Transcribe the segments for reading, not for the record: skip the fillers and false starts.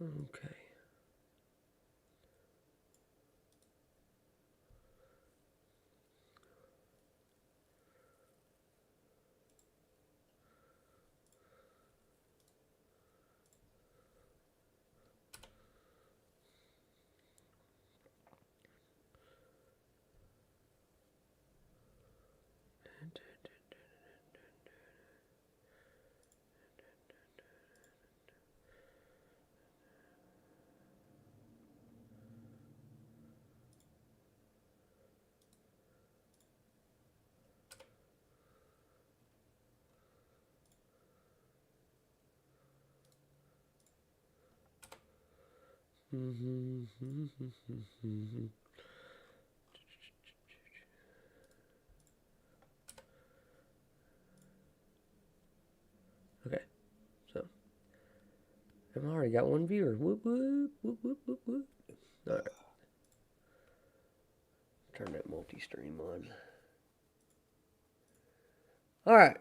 Okay. Okay, so I've already got one viewer. Whoop whoop whoop whoop whoop whoop. All right, turn that multi-stream on. All right.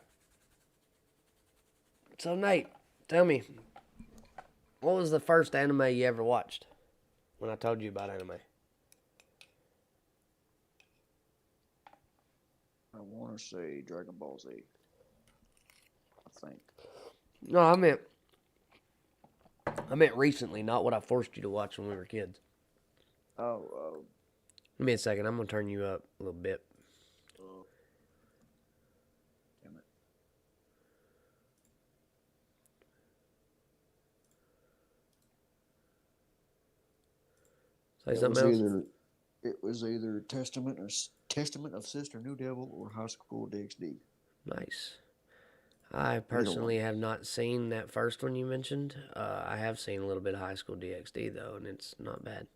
So Nate, tell me, what was the first anime you ever watched? When I told you about anime. I want to say Dragon Ball Z. I think. No, I meant recently, not what I forced you to watch when we were kids. Oh, Give me a second. I'm gonna turn you up a little bit. damn Say it. something else. It was either Testament of Sister New Devil or High School DxD. Nice. I personally have not seen that first one you mentioned. I have seen a little bit of High School DxD though, and it's not bad.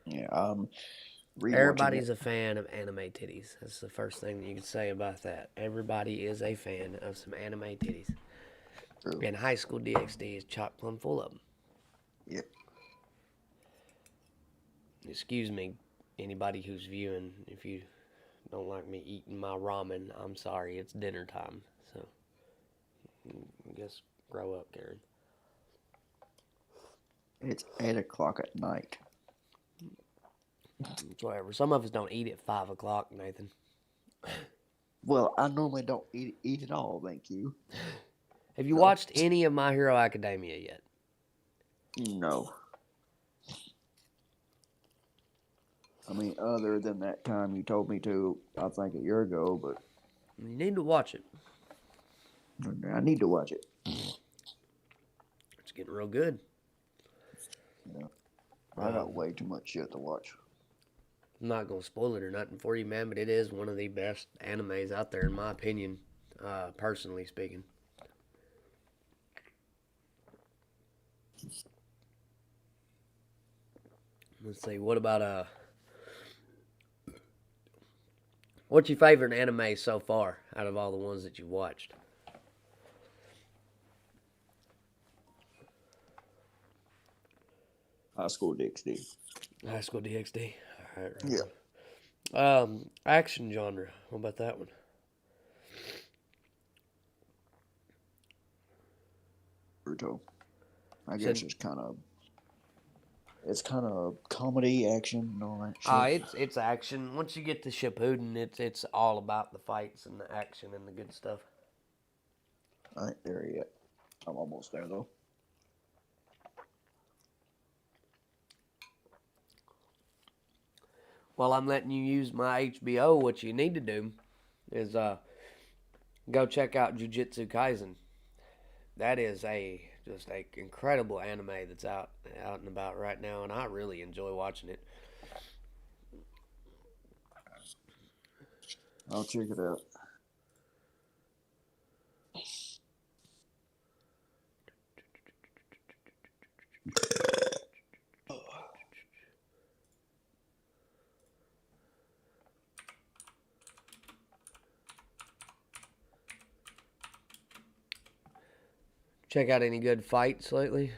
Yeah, rewatching Everybody's it. a fan of anime titties. That's the first thing you can say about that. Everybody is a fan of some anime titties. True. And High School DxD is chock plumb full of them. Yep. Excuse me, anybody who's viewing, if you don't like me eating my ramen, I'm sorry, it's dinner time. So, I guess grow up, Karen. It's 8 o'clock at night. It's whatever. Some of us don't eat at 5 o'clock, Nathan. Well, I normally don't eat at all, thank you. Have you So, watched any of My Hero Academia yet? no. I mean, other than that time you told me to, I think a year ago, but You need to watch it. I need to watch it. It's getting real good. Yeah. I got way too much shit to watch. I'm not going to spoil it or nothing for you, man, but it is one of the best animes out there, in my opinion, personally speaking. Let's see, what about, what's your favorite anime so far out of all the ones that you've watched? High School DxD. High School DxD. All right, right. Yeah. Action genre. What about that one? Naruto. I guess Said, it's kind of comedy, action, and all that shit. it's action. Once you get to Shippuden, it's all about the fights and the action and the good stuff. I ain't there yet. I'm almost there though. While I'm letting you use my HBO, what you need to do is go check out Jujutsu Kaisen. That is just a incredible anime that's out and about right now, and I really enjoy watching it. I'll check it out. Check out any good fights lately.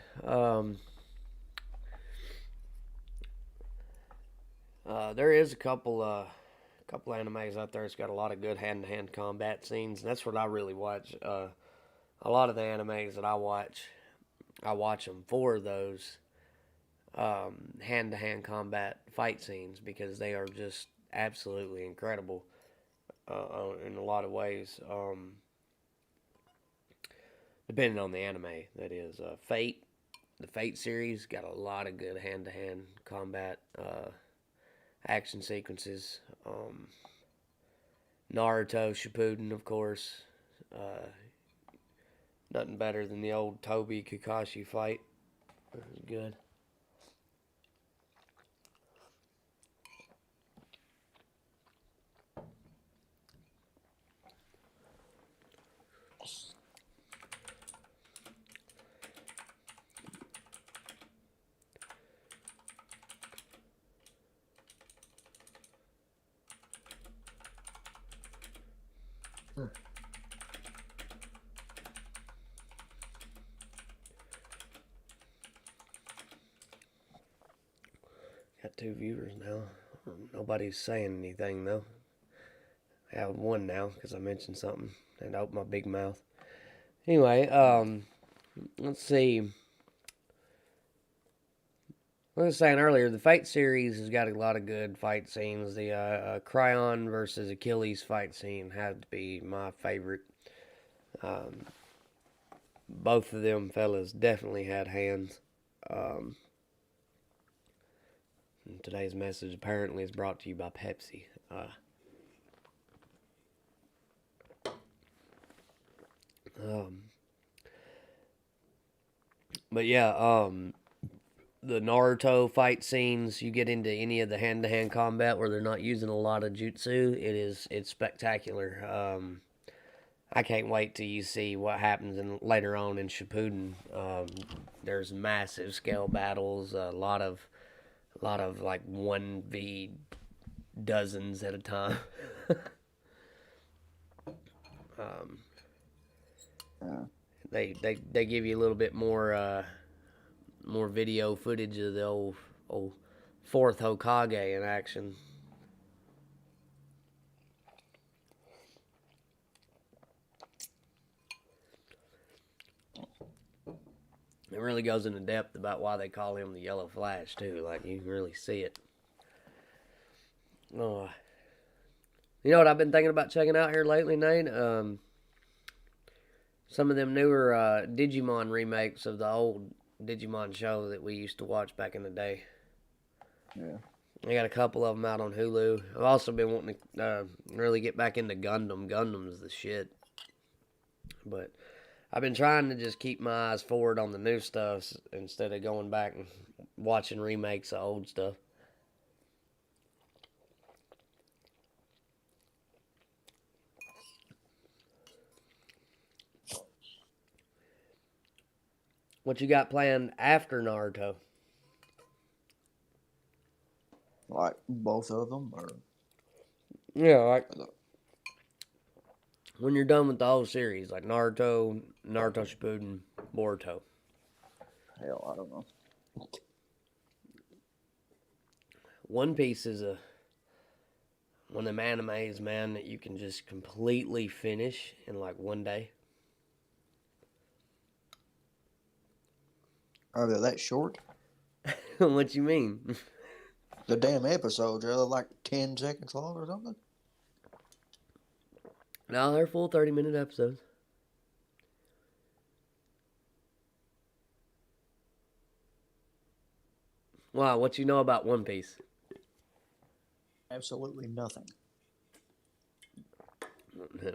There is a couple animes out there that's got a lot of good hand-to-hand combat scenes, and that's what I really watch. A lot of the animes that I watch them for those hand-to-hand combat fight scenes because they are just absolutely incredible in a lot of ways. Depending on the anime, that is. Fate, the Fate series, got a lot of good hand-to-hand combat action sequences. Naruto Shippuden, of course. Nothing better than the old Toby Kakashi fight. It was good. Got 2 viewers now. Nobody's saying anything though. I have 1 now because I mentioned something and I opened my big mouth. Anyway, let's see. Like I was saying earlier, the Fate series has got a lot of good fight scenes. The Cryon versus Achilles fight scene had to be my favorite. Both of them fellas definitely had hands. Today's message apparently is brought to you by Pepsi. But yeah, the Naruto fight scenes, you get into any of the hand-to-hand combat where they're not using a lot of jutsu, it's spectacular. I can't wait till you see what happens later on in Shippuden. There's massive scale battles, a lot of like 1v dozens at a time. They give you a little bit more video footage of the old fourth Hokage in action. It really goes into depth about why they call him the Yellow Flash too. Like you can really see it. Oh, you know what I've been thinking about checking out here lately, Nate? Some of them newer Digimon remakes of the old Digimon show that we used to watch back in the day. Yeah. I got a couple of them out on Hulu. I've also been wanting to really get back into Gundam. Gundam's the shit. But I've been trying to just keep my eyes forward on the new stuff instead of going back and watching remakes of old stuff. What you got planned after Naruto? Like both of them, or Yeah, like when you're done with the whole series, like Naruto, Naruto Shippuden, Boruto. hell, I don't know. One Piece is one of them animes, man, that you can just completely finish in like one day. Are they that short? What you mean? The damn episodes are they like 10 seconds long or something? No, they're full 30-minute episodes. Wow, what you know about One Piece? Absolutely nothing.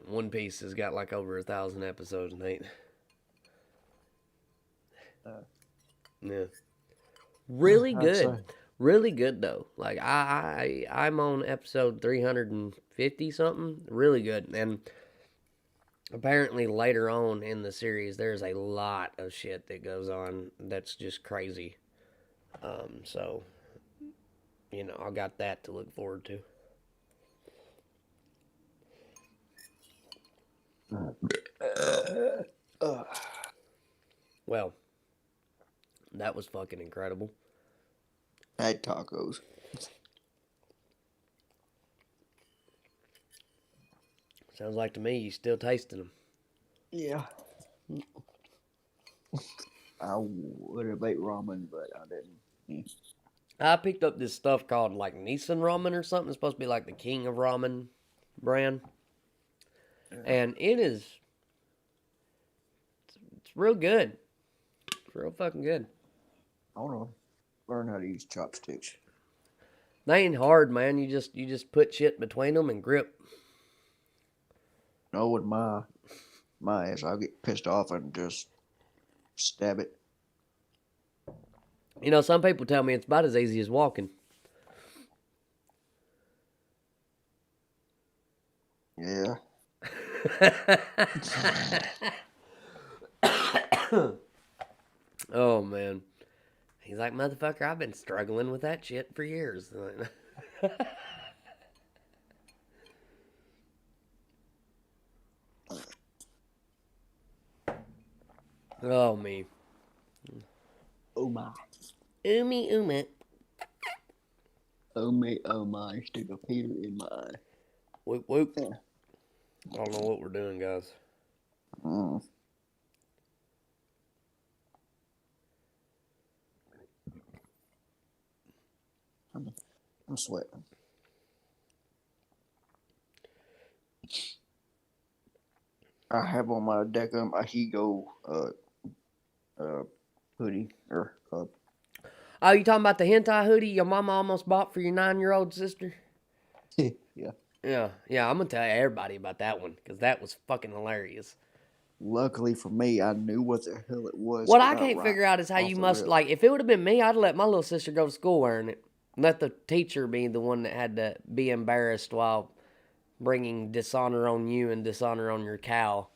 One Piece has got like over 1,000 episodes, Nate. Yeah. Really good. Really good though. Like I'm on episode 350 something. Really good. And apparently later on in the series there's a lot of shit that goes on that's just crazy. So you know, I got that to look forward to. Well, that was fucking incredible. I had tacos. Sounds like to me you still tasting them. Yeah. I would have ate ramen, but I didn't. I picked up this stuff called like Nissan ramen or something. It's supposed to be like the king of ramen brand. And it's real good. It's real fucking good. I want to learn how to use chopsticks. They ain't hard, man. You just put shit between them and grip. No, with my ass, I'll get pissed off and just stab it. You know, some people tell me it's about as easy as walking. Yeah. Oh, man. He's like, motherfucker, I've been struggling with that shit for years. Oh, me. Oh my. Umi. Oh my, stick a Peter in my eye. Whoop, whoop. Yeah. I don't know what we're doing, guys. Mm. I'm sweating. I have on my deck my Hbo hoodie or Oh, you talking about the hentai hoodie your mama almost bought for your 9-year-old sister? yeah. Yeah, I'm gonna tell everybody about that one, because that was fucking hilarious. Luckily for me, I knew what the hell it was. What I can't figure out is how you must, like, if it would have been me, I'd let my little sister go to school wearing it. Let the teacher be the one that had to be embarrassed while bringing dishonor on you and dishonor on your cow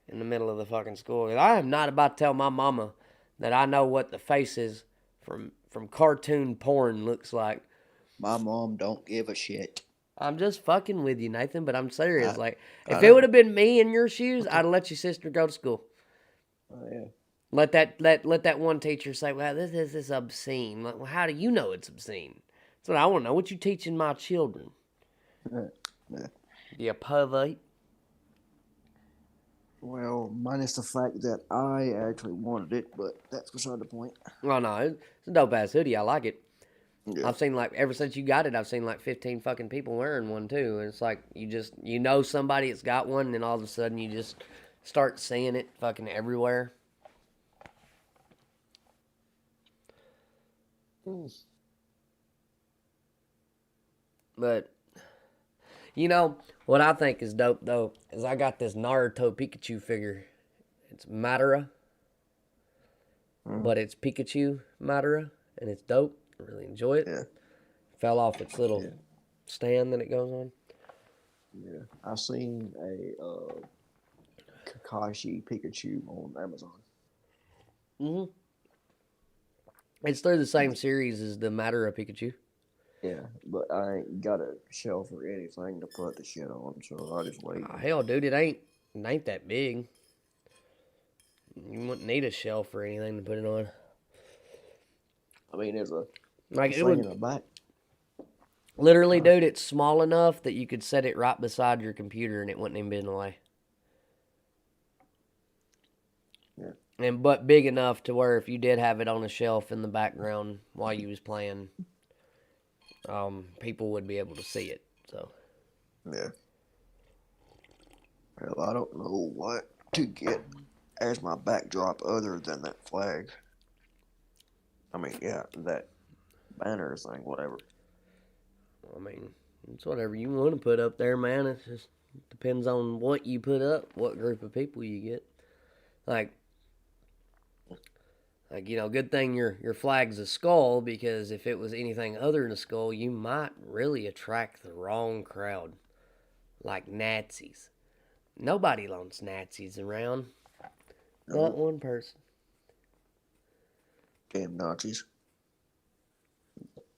in the middle of the fucking school. I am not about to tell my mama that I know what the faces from cartoon porn looks like. My mom don't give a shit. I'm just fucking with you, Nathan, but I'm serious. If I it would have been me in your shoes, I'd let your sister go to school. Oh yeah. Let that one teacher say, "Well, this is obscene." Like, well, how do you know it's obscene? That's what I want to know. What you teaching my children? Yeah. You pervert. Well, minus the fact that I actually wanted it, but that's beside the point. Well, no, it's a dope ass hoodie. I like it. Yeah. I've seen, like, ever since you got it, I've seen like 15 fucking people wearing one too. And it's like you know somebody that's got one, and then all of a sudden you just start seeing it fucking everywhere. But you know what I think is dope though is I got this Naruto Pikachu figure. It's Madara, but it's Pikachu Madara, and it's dope. I really enjoy it. Yeah. Fell off its little stand that it goes on. Yeah. I seen a Kakashi Pikachu on Amazon. Mhm. It's through the same series as the Madara Pikachu. Yeah, but I ain't got a shelf or anything to put the shit on, so I just wait. Oh, hell, dude, it ain't that big. You wouldn't need a shelf or anything to put it on. I mean, there's a Like, it thing would in the back. literally, dude, it's small enough that you could set it right beside your computer and it wouldn't even be in the way. Yeah. But big enough to where if you did have it on a shelf in the background while you was playing, people would be able to see it. So. Yeah. Well, I don't know what to get as my backdrop other than that flag. I mean, yeah, that banner thing, whatever. I mean, it's whatever you want to put up there, man. It just depends on what you put up, what group of people you get. Like you know, good thing your flag's a skull, because if it was anything other than a skull, you might really attract the wrong crowd. Like Nazis. Nobody wants Nazis around. Not one person. Damn Nazis.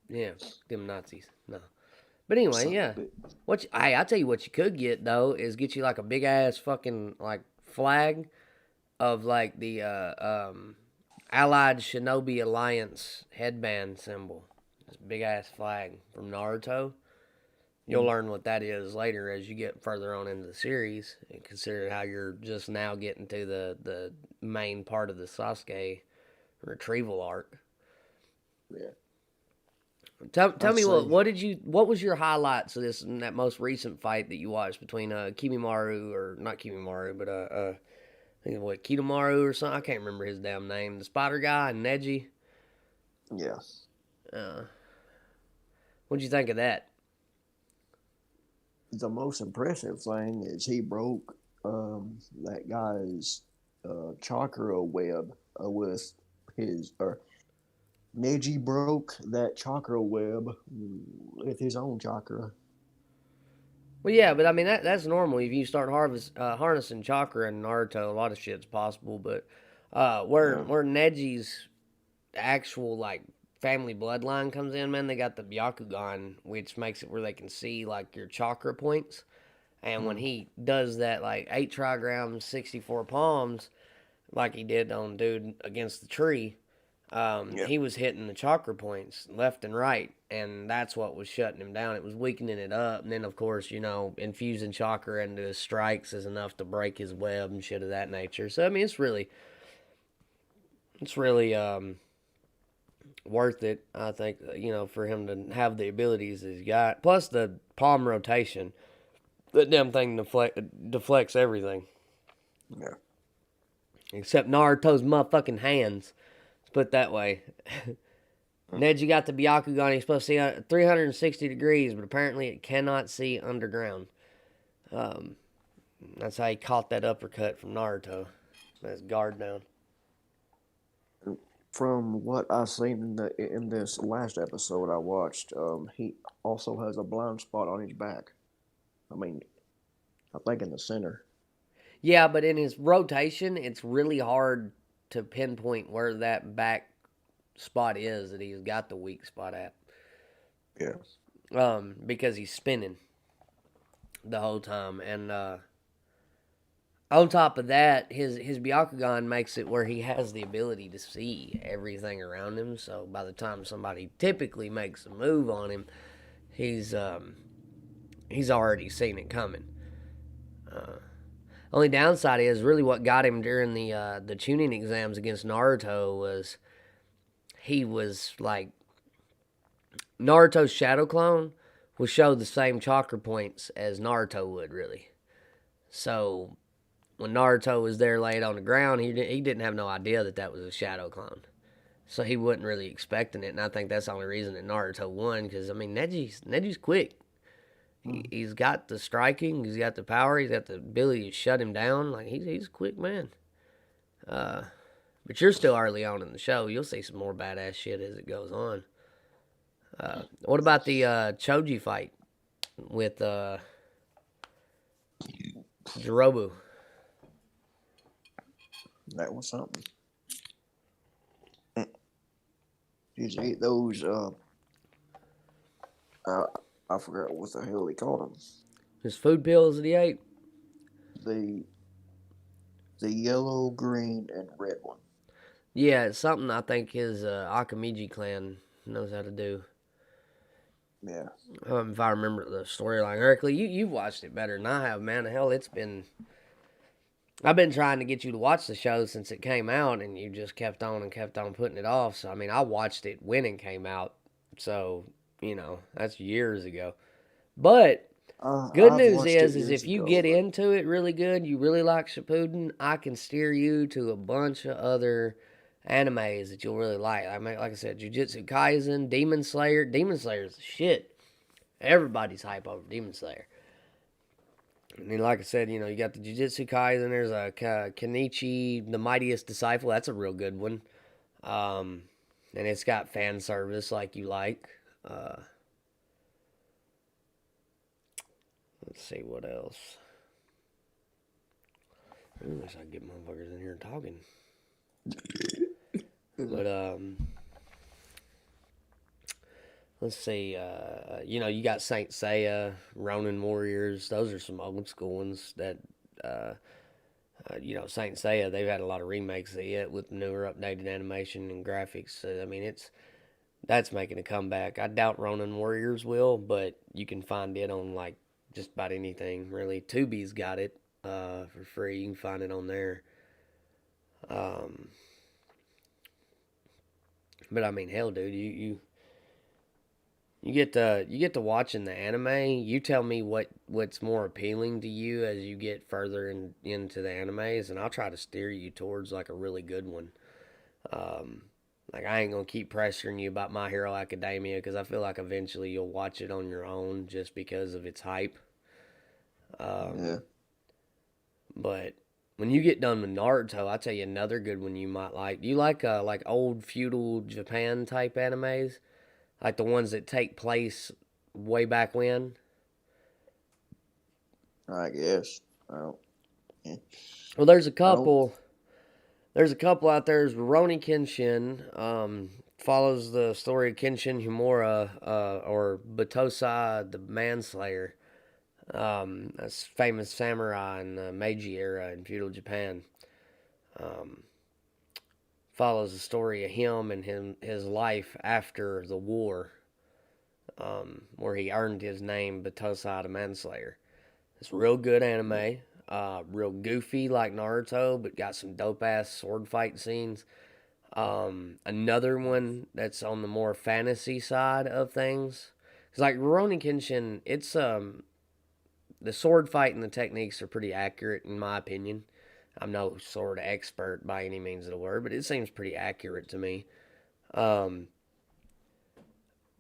Yeah, them Nazis. No. But anyway, yeah. I'll tell you what you could get, though, is get you like a big ass fucking like flag of like the Allied Shinobi Alliance headband symbol. This big ass flag from Naruto. You'll learn what that is later as you get further on into the series, and consider how you're just now getting to the main part of the Sasuke retrieval arc. Yeah. Tell I'd me say what was your highlights of this in that most recent fight that you watched between Kimimaru, or not Kimimaru, but I think what, Kitamaru or something, I can't remember his damn name, the spider guy, and Neji. yeah. uh what'd you think of that? The most impressive thing is he broke that guy's chakra web with his or Neji broke that chakra web with his own chakra. Well, yeah, but I mean that's normal. If you start harnessing chakra in Naruto, a lot of shit's possible. But Yeah. where Neji's actual like family bloodline comes in, man, they got the Byakugan, which makes it where they can see like your chakra points. And when Mm. he does that, like 8 trigrams, 64 palms, like he did on dude against the tree, Yeah. he was hitting the chakra points left and right, and that's what was shutting him down. It was weakening it up, and then of course, infusing chakra into his strikes is enough to break his web and shit of that nature. So I mean, it's really worth it. I think for him to have the abilities he's got, plus the palm rotation. That damn thing deflects everything Yeah. except Naruto's motherfucking hands. Let's put it that way. Mm. Neji got the Byakugan. He's supposed to see 360 degrees, but apparently it cannot see underground. Um, that's how he caught that uppercut from Naruto. That's guard down. From what I've seen in this last episode I watched, he also has a blind spot on his back. I mean, I think in the center. Yeah, but in his rotation, it's really hard to pinpoint where that back spot is that he's got the weak spot at. Yeah. Because he's spinning the whole time, and on top of that, his Byakugan makes it where he has the ability to see everything around him. So by the time somebody typically makes a move on him, he's already seen it coming. Only downside is really what got him during the tuning exams against Naruto was he was like Naruto's shadow clone would show the same chakra points as Naruto would really. So when Naruto was there laid on the ground, he didn't have no idea that was a shadow clone. So he wasn't really expecting it, and I think that's the only reason that Naruto won. Because I mean, Neji's quick. He's got the striking, he's got the power, he's got the ability to shut him down. Like he's a quick man. But you're still early on in the show. You'll see some more badass shit as it goes on. What about the Choji fight with Jirobu? That was something. Did you eat those? Uh, I forgot what the hell they called them. His food pills that he ate? The the yellow, green, and red one. Yeah, it's something I think his Akamiji clan knows how to do. Yeah. If I remember the storyline correctly, you've watched it better than I have, man. Hell, I've been trying to get you to watch the show since it came out, and you just kept on and kept on putting it off. So I mean, I watched it when it came out, so that's years ago. But good I've news watched it is years if you ago, get but into it really good, you really like Shippuden, I can steer you to a bunch of other animes that you'll really like. I mean, like I said, Jujutsu Kaisen, Demon Slayer. Demon Slayer's the shit. Everybody's hype over Demon Slayer. And then, like I said, you got the Jujutsu Kaisen. There's a Kenichi, the Mightiest Disciple. That's a real good one. And it's got fan service like you like. Let's see what else. I wish I could get motherfuckers in here talking. But let's see. You got Saint Seiya, Ronin Warriors. Those are some old school ones that. Saint Seiya, they've had a lot of remakes yet with newer updated animation and graphics. So, I mean, that's making a comeback. I doubt Ronin Warriors will, but you can find it on like just about anything really. Tubi's got it for free. You can find it on there. But I mean, hell, dude, you get to watching the anime. You tell me what's more appealing to you as you get further into the animes, and I'll try to steer you towards like a really good one. Um, like I ain't gonna keep pressuring you about My Hero Academia because I feel like eventually you'll watch it on your own just because of its hype. Yeah. Um, but when you get done with Naruto, I'll tell you another good one you might like. Do you like old feudal Japan type animes? Like the ones that take place way back when? I guess. I don't. Yeah. Well, there's a I don't. couple. There's a couple out there. There's Rurouni Kenshin. Follows the story of Kenshin Himura, or Batosai the Manslayer. A famous samurai in the Meiji era in feudal Japan. Um, Follows the story of him and his life after the war, where he earned his name Batosai the Manslayer. It's real good anime. Real goofy like Naruto, but got some dope ass sword fight scenes. Another one that's on the more fantasy side of things. It's like Rurouni Kenshin. It's the sword fight and the techniques are pretty accurate in my opinion. I'm no sword expert by any means of the word, but it seems pretty accurate to me. Um,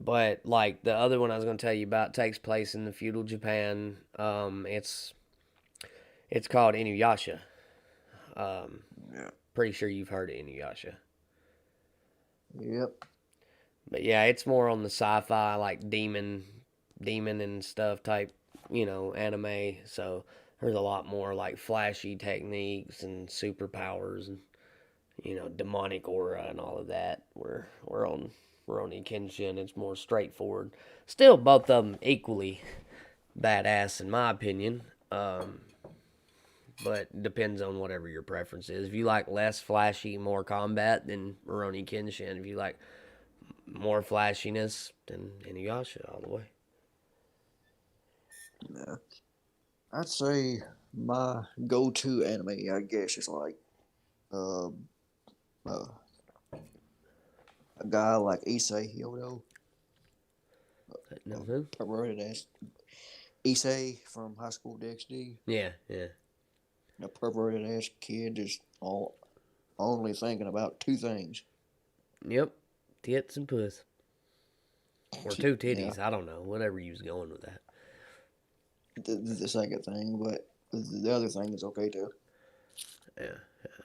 but like the other one I was going to tell you about takes place in the feudal Japan. It's called Inuyasha. Um, Yeah. Pretty sure you've heard of Inuyasha. Yep. But yeah, it's more on the sci-fi, like demon and stuff type, anime. So there's a lot more like flashy techniques and superpowers and demonic aura and all of that. We're on Rurouni Kenshin. It's more straightforward. Still, both of them equally badass in my opinion. But depends on whatever your preference is. If you like less flashy, more combat, then Rurouni Kenshin. If you like more flashiness, then Inuyasha all the way. Yeah. I'd say my go-to anime, I guess, is like uh, uh, a guy like Issei Hyodo, No who? perverted ass Issei from High School DxD, Yeah, yeah. a perverted ass kid just all only thinking about two things. Yep. Tits and puss. Or two Yeah, titties. I don't know. Whatever you was going with that. the second thing, but the other thing is okay too. Yeah.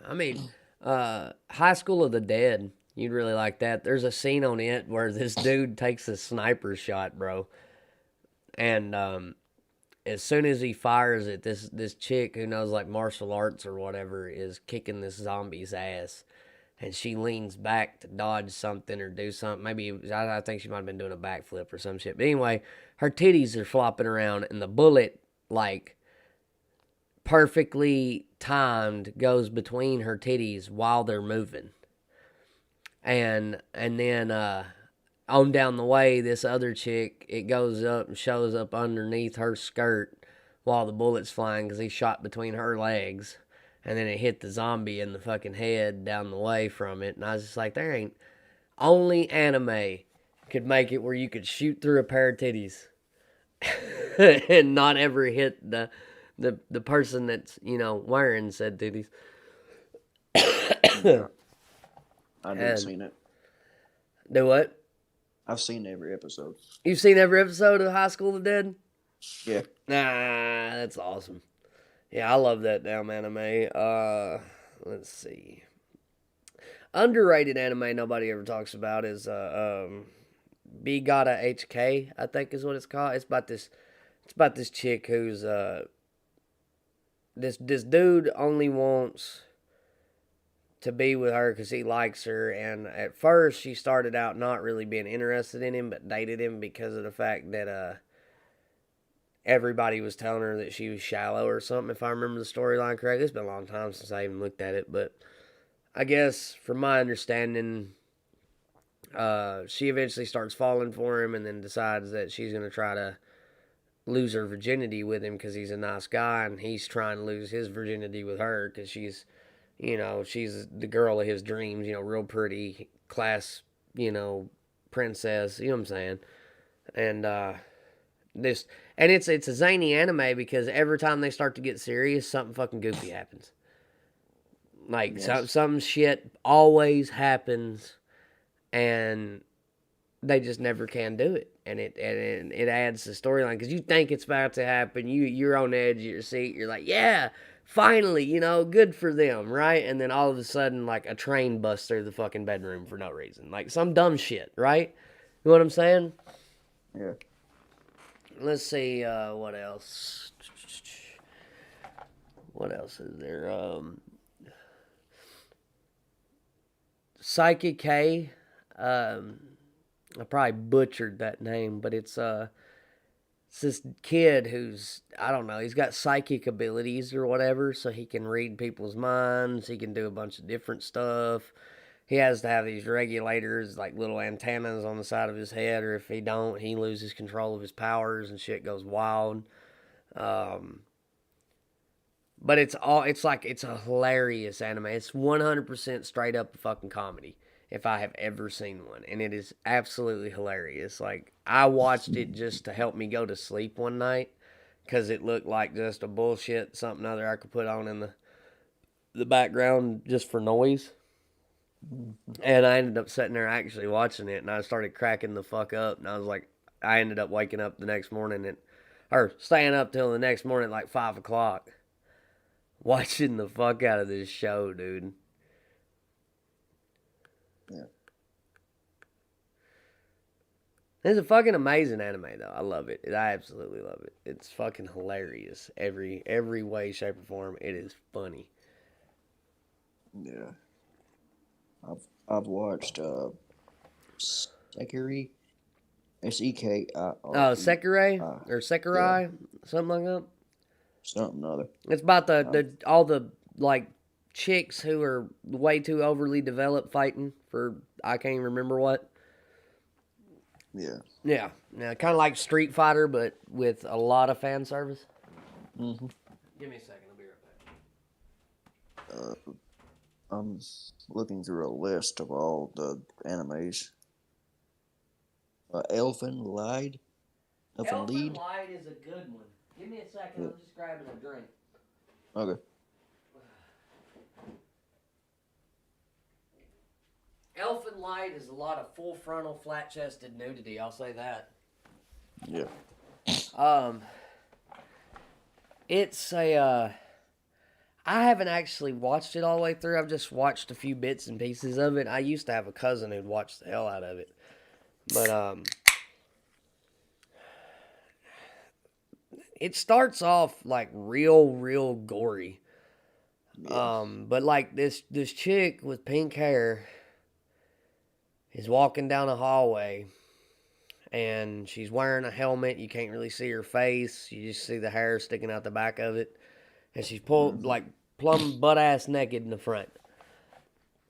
I mean, High School of the Dead. You'd really like that. There's a scene on it where this dude takes a sniper shot, bro. And as soon as he fires it, this chick who knows like martial arts or whatever is kicking this zombie's ass, and she leans back to dodge something or do something. Maybe I think she might have been doing a backflip or some shit. But anyway, her titties are flopping around, and the bullet like perfectly timed goes between her titties while they're moving, and then on down the way, this other chick, it goes up and shows up underneath her skirt while the bullet's flying because he shot between her legs. And then it hit the zombie in the fucking head down the way from it. And I was just like, there ain't. Only anime could make it where you could shoot through a pair of titties and not ever hit the person that's, wearing said titties. Yeah, I didn't And seen it. do what? I've seen every episode. You've seen every episode of High School of the Dead? Yeah, Nah, that's awesome. Yeah, I love that damn anime. Let's see. Underrated anime nobody ever talks about is B Gotta HK, I think is what it's called. It's about this chick who's this dude only wants to be with her because he likes her, and at first she started out not really being interested in him, but dated him because of the fact that everybody was telling her that she was shallow or something, if I remember the storyline correctly. It's been a long time since I even looked at it, but I guess from my understanding, she eventually starts falling for him and then decides that she's going to try to lose her virginity with him because he's a nice guy, and he's trying to lose his virginity with her because she's the girl of his dreams, real pretty, class princess. You know what I'm saying? And this and it's a zany anime because every time they start to get serious, something fucking goofy happens. Like Yes. some shit always happens, and they just never can do it, and it adds to the storyline because you think it's about to happen. You're on the edge of your seat. You're like, yeah, finally, good for them, right? And then all of a sudden, like a train busts through the fucking bedroom for no reason, like some dumb shit, right? You know what I'm saying? Yeah. Let's see, what else? What else is there? Psychic K. I probably butchered that name, but it's this kid who's, I don't know, he's got psychic abilities or whatever, so he can read people's minds. He can do a bunch of different stuff. He has to have these regulators, like little antennas on the side of his head, or if he don't, he loses control of his powers and shit goes wild. Um, but it's a hilarious anime. It's 100% straight up a fucking comedy if I have ever seen one, and it is absolutely hilarious. Like I watched it just to help me go to sleep one night because it looked like just a bullshit something other I could put on in the background just for noise. And I ended up sitting there actually watching it, and I started cracking the fuck up, and I was like, I ended up waking up the next morning or staying up till the next morning at like 5 o'clock watching the fuck out of this show, dude. Yeah. It's a fucking amazing anime, though. I love it. I absolutely love it. It's fucking hilarious. Every way, shape, or form. It is funny. Yeah. I've watched Sekiri, Oh, Sekiri, Sekirei uh, or yeah, Sekirai, something like that. something other. It's about Um, the all the like chicks who are way too overly developed fighting for I can't even remember what. yeah. Yeah, kind of like Street Fighter, but with a lot of fan service. hmm Give me a second. I'll be right back. Uh, I'm looking through a list of all the animes. Elfen Lied, Elfen Elfin Lied. Light is a good one. Give me a second. Yeah. I'm just grabbing a drink. Okay. Elfin Light is a lot of full frontal, flat chested nudity. I'll say that. Yeah. Um, it's a. I haven't actually watched it all the way through. I've just watched a few bits and pieces of it. I used to have a cousin who'd watch the hell out of it, but it starts off like real gory. Yeah. But like this chick with pink hair is walking down a hallway, and she's wearing a helmet. You can't really see her face. You just see the hair sticking out the back of it, and she's pulled hmm like plumb butt ass naked in the front.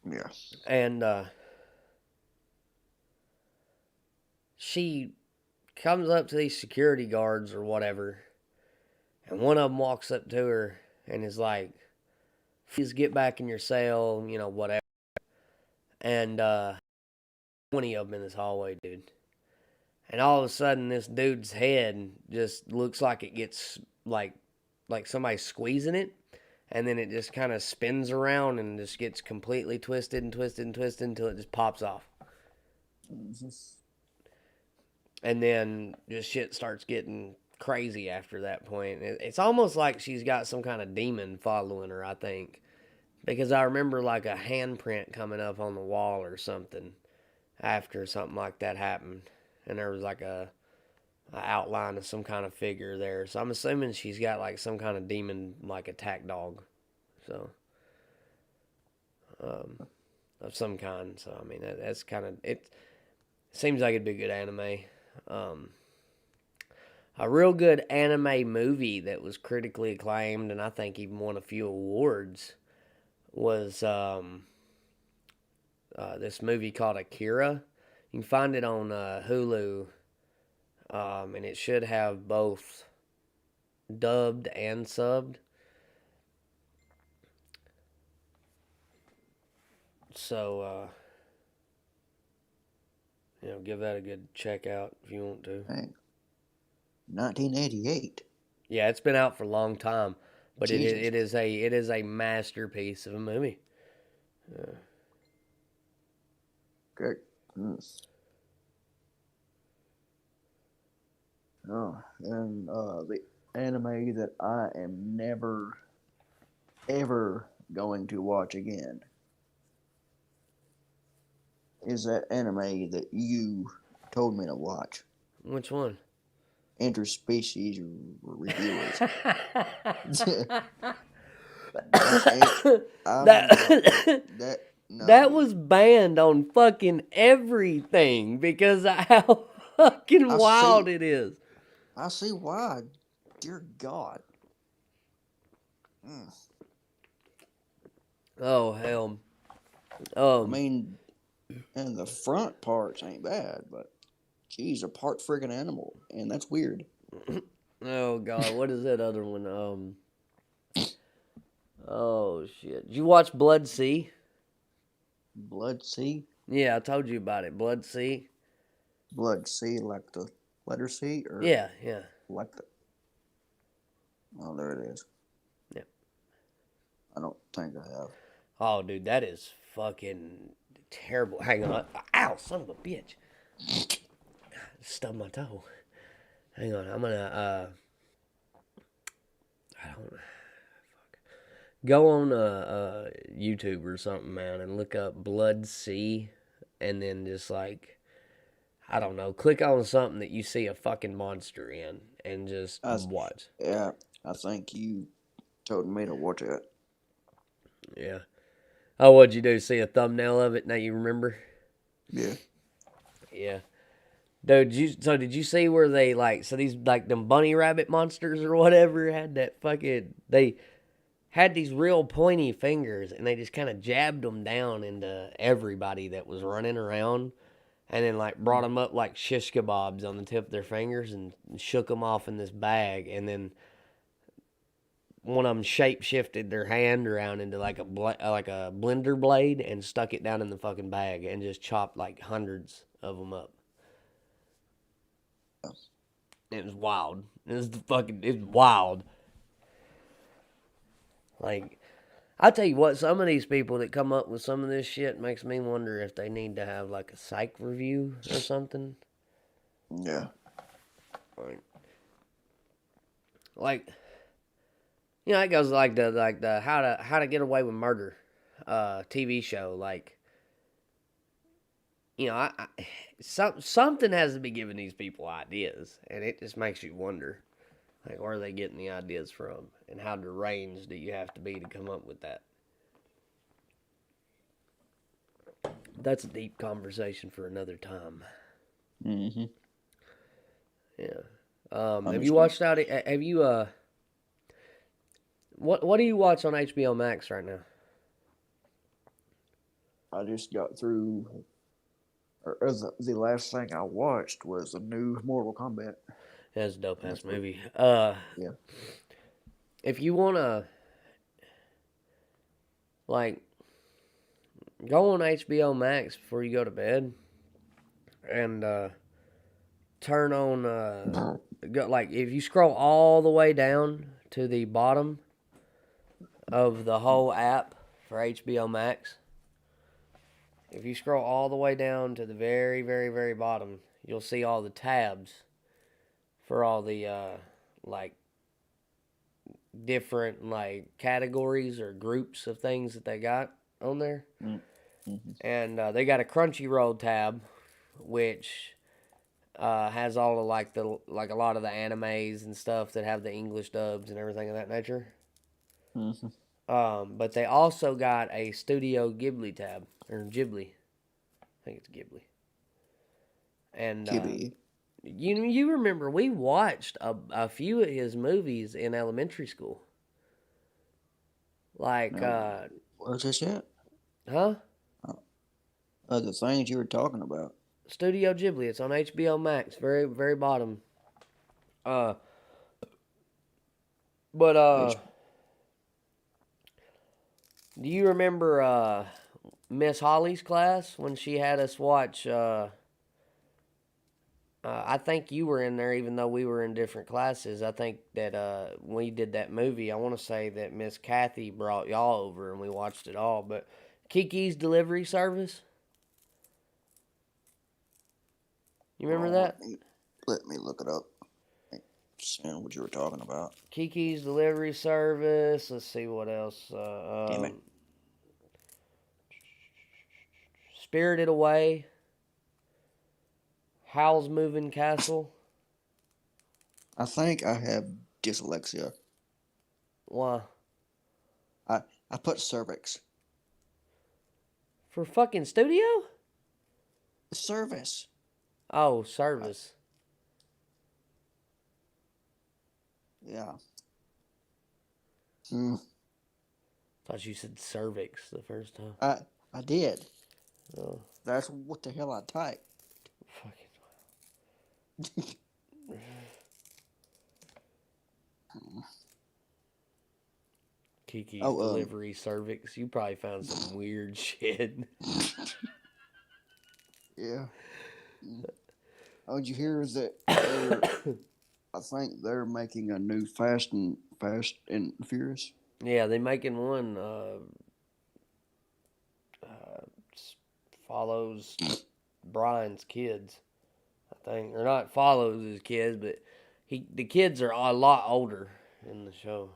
Yeah. And she comes up to these security guards or whatever, and one of them walks up to her and is like, "Please get back in your cell," whatever. And 20 of them in this hallway, dude. And all of a sudden, this dude's head just looks like it gets like somebody squeezing it, and then it just kind of spins around and just gets completely twisted and twisted and twisted until it just pops off. hmm And then just shit starts getting crazy after that point. It's almost like she's got some kind of demon following her, I think. Because I remember like a handprint coming up on the wall or something after something like that happened. And there was like a outline of some kind of figure there. So I'm assuming she's got like some kind of demon like attack dog. So um, of some kind. So I mean that's kind of it. Seems like it'd be a good anime. Um, a real good anime movie that was critically acclaimed and I think even won a few awards was this movie called Akira. You can find it on Hulu, and it should have both dubbed and subbed. So Give that a good check out if you want to. Dang. 1988. Yeah, it's been out for a long time, but Jesus. it is a masterpiece of a movie. Good. Oh, and the anime that I am never, ever going to watch again is that anime that you told me to watch. Which one? Interspecies reviewers. that That no. that was banned on fucking everything because of how fucking wild it is. I see why. Dear God. Oh hell. I mean, and the front parts ain't bad, but geez, a part friggin' animal, and that's weird. Oh god, what is that other one? Oh shit. Did you watch Blood Sea? Blood Sea? Yeah, I told you about it. Blood Sea. Blood Sea, like the letter C, or Yeah. like the. Oh, there it is. Yep. I don't think I have. Oh, dude, that is fucking terrible. Hang on. Ow, son of a bitch. Stubbed my toe. Hang on. I'm gonna I don't fuck. Go on YouTube or something, man, and look up Blood Sea, and then just like I don't know, click on something that you see a fucking monster in, and just watch. Yeah, I think you told me to watch it. Yeah. Oh, what'd you do? See a thumbnail of it? Now you remember? Yeah. Yeah. Dude, did you see where they these like them bunny rabbit monsters or whatever had that fucking they had these real pointy fingers and they just kind of jabbed them down into everybody that was running around and then like brought them up like shish kebabs on the tip of their fingers and shook them off in this bag, and then one of them shape shifted their hand around into like a blender blade and stuck it down in the fucking bag and just chopped like hundreds of them up. It was wild. It's wild. Like, I tell you what, some of these people that come up with some of this shit makes me wonder if they need to have like a psych review or something. Yeah. Like it goes like the how to get away with murder TV show. Like, something has to be giving these people ideas, and it just makes you wonder, like, where are they getting the ideas from, and how deranged do you have to be to come up with that? That's a deep conversation for another time. Mm-hmm. Yeah. Have you watched out? Have you What do you watch on HBO Max right now? I just got through. The last thing I watched was the new Mortal Kombat. That's a dope ass movie. Yeah. If you wanna like go on HBO Max before you go to bed and turn on if you scroll all the way down to the bottom of the whole app for HBO Max. If you scroll all the way down to the very, very, very bottom, you'll see all the tabs for all the different categories or groups of things that they got on there. Mm-hmm. And they got a Crunchyroll tab, which has all of a lot of the animes and stuff that have the English dubs and everything of that nature. Mm-hmm. But they also got a Studio Ghibli tab, or Ghibli. I think it's Ghibli. And you remember we watched a few of his movies in elementary school. Like, what's this yet? Huh? The things you were talking about. Studio Ghibli. It's on HBO Max. Very, very bottom. Do you remember Miss Holly's class when she had us watch I think you were in there, even though we were in different classes. I think that when we did that movie, I want to say that Miss Kathy brought y'all over and we watched it all. But Kiki's Delivery Service, you remember Hold on, that? let me look it up. Seeing what you were talking about. Kiki's Delivery Service. Let's see what else. Damn it. Spirited Away. Howl's Moving Castle. I think I have dyslexia. Why? I put cervix. For fucking studio? Service. Oh, service. Yeah. Thought you said cervix the first time. I did. Oh, That's what the hell I typed. fucking. Kiki's Delivery Cervix. You probably found some weird shit. Yeah. Oh, did you hear that? I think they're making a new Fast and Furious. Yeah, they making one. Follows Brian's kids. I think, or not follows his kids, but the kids are a lot older in the show,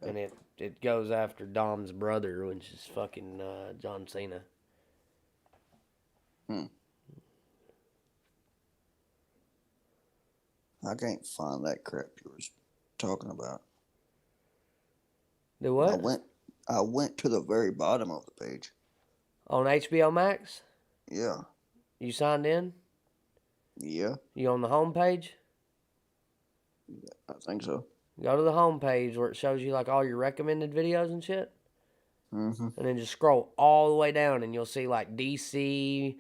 and it goes after Dom's brother, which is fucking John Cena. I can't find that crap you was talking about. Do what? I went to the very bottom of the page. On HBO Max? Yeah. You signed in? Yeah. You on the home page? I think so. Go to the home page where it shows you like all your recommended videos and shit. Mm-hmm. And then just scroll all the way down and you'll see like DC,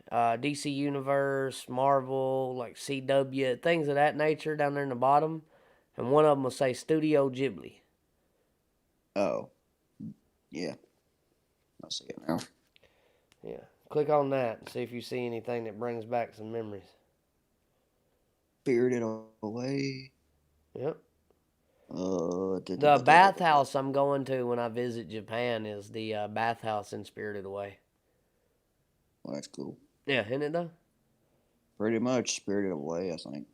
DC Universe, Marvel, like CW, things of that nature down there in the bottom. And one of them will say Studio Ghibli. Oh. Yeah. I see it now. Yeah. Click on that and see if you see anything that brings back some memories. Spirited Away. Yep. The The bathhouse I'm going to when I visit Japan is the bathhouse in Spirited Away. Well, that's cool. Yeah, isn't it though? Pretty much Spirited Away, I think.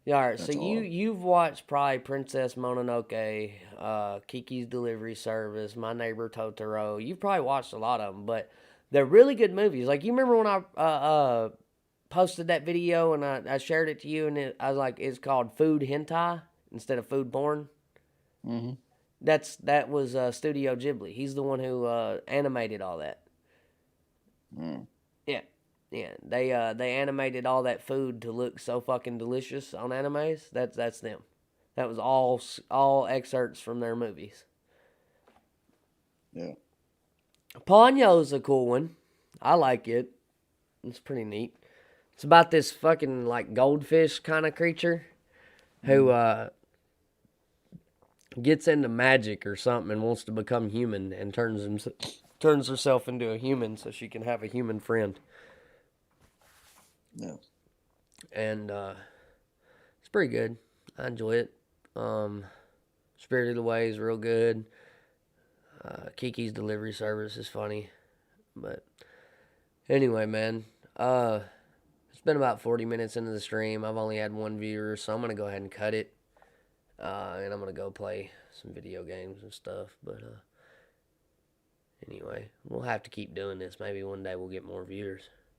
Yeah, all right. That's So you've watched probably Princess Mononoke, Kiki's Delivery Service, My Neighbor Totoro. You've probably watched a lot of them, but they're really good movies. Like you remember when I posted that video and I shared it to you, and I was like, it's called Food Hentai instead of Food Porn. Mm-hmm. That was Studio Ghibli. He's the one who animated all that. Mm. Yeah. They animated all that food to look so fucking delicious on animes. That's them. That was all excerpts from their movies. Yeah. Ponyo's a cool one. I like it. It's pretty neat. It's about this fucking like goldfish kind of creature who gets into magic or something and wants to become human and turns herself into a human so she can have a human friend. Yeah. And it's pretty good. I enjoy it. Spirited Away is real good. Kiki's Delivery Service is funny. But anyway, man. It's been about 40 minutes into the stream. I've only had one viewer, so I'm going to go ahead and cut it. And I'm going to go play some video games and stuff. But anyway, we'll have to keep doing this. Maybe one day we'll get more viewers.